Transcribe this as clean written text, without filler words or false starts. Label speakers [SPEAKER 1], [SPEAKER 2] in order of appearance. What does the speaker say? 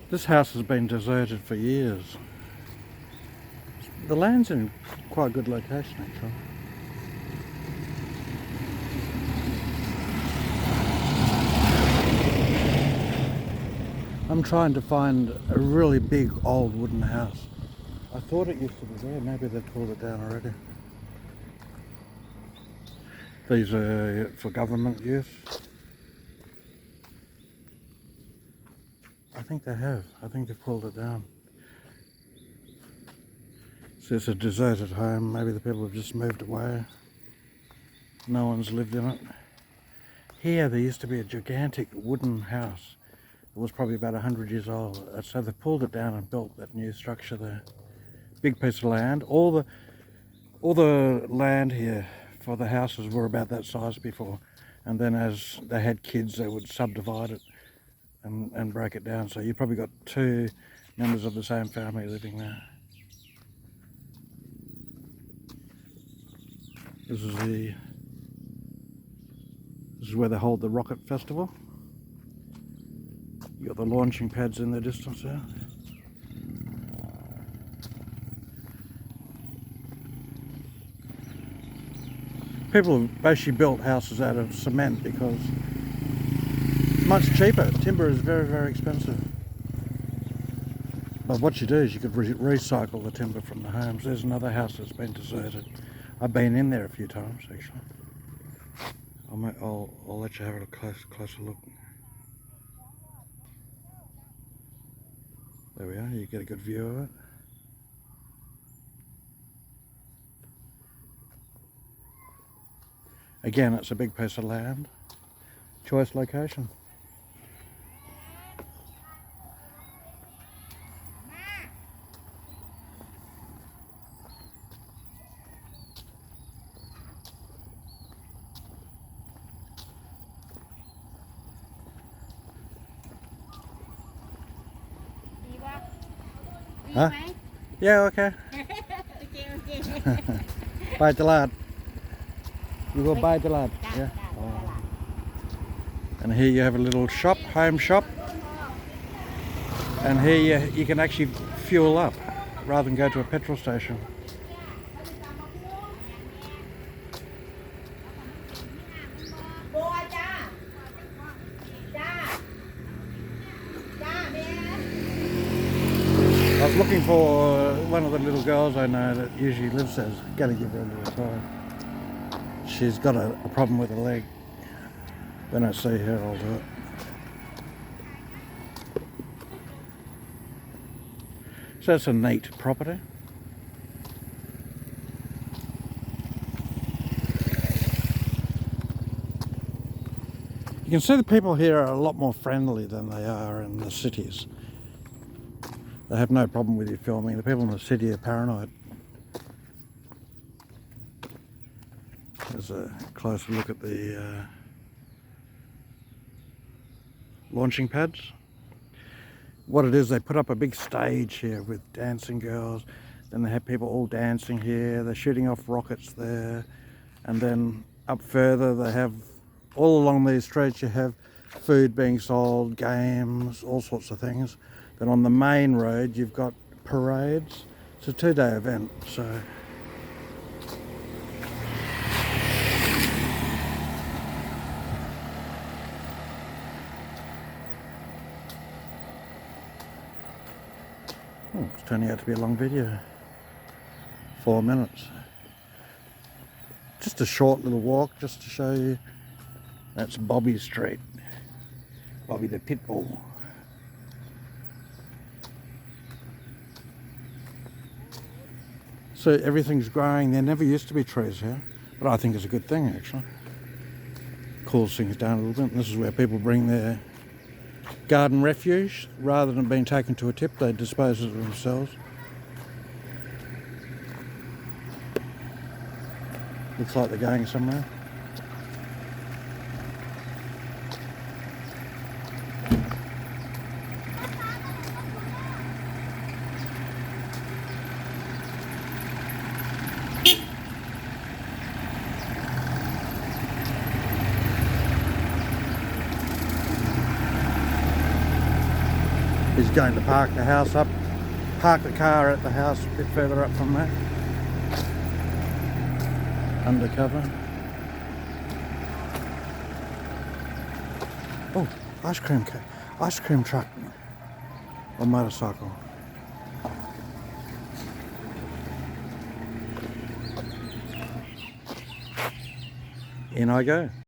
[SPEAKER 1] This house has been deserted for years. The land's in quite a good location actually. I'm trying to find a really big old wooden house. I thought it used to be there, maybe they've pulled it down already. These are for government use. I think they have. I think they've pulled it down. So it's a deserted home. Maybe the people have just moved away. No one's lived in it. Here there used to be a gigantic wooden house. It was probably about 100 years old. So they pulled it down and built that new structure there. Big piece of land. All the land here for the houses were about that size before. And then as they had kids, they would subdivide it and break it down. So you probably got 2 members of the same family living there. This is where they hold the rocket festival. You got the launching pads in the distance there. People have basically built houses out of cement because it's much cheaper. Timber is very, very expensive. But what you do is you could recycle the timber from the homes. There's another house that's been deserted. I've been in there a few times actually. I'll let you have a closer look. There we are, you get a good view of it. Again, it's a big piece of land. Choice location. Huh? Yeah, okay. Bye the lad. You go buy the lad. Yeah. Oh. And here you have a little shop, home shop. And here you can actually fuel up rather than go to a petrol station. I was looking for one of the little girls I know that usually lives there. Gotta give her a little try. She's got a problem with her leg. When I see her, I'll do it. So it's a neat property. You can see the people here are a lot more friendly than they are in the cities. They have no problem with you filming. The people in the city are paranoid. There's a closer look at the launching pads. What it is, they put up a big stage here with dancing girls. Then they have people all dancing here. They're shooting off rockets there. And then up further, they have, all along these streets, you have food being sold, games, all sorts of things. Then on the main road, you've got parades. It's a 2-day event, so. Oh, it's turning out to be a long video. 4 minutes. Just a short little walk, just to show you. That's Bobby Street. Bobby the Pitbull. So everything's growing. There never used to be trees here, but I think it's a good thing actually. Cools things down a little bit. And this is where people bring their garden refuse. Rather than being taken to a tip, they dispose of it themselves. Looks like they're going somewhere. He's going to park the car at the house a bit further up from that. Undercover. Oh, ice cream truck or motorcycle. In I go.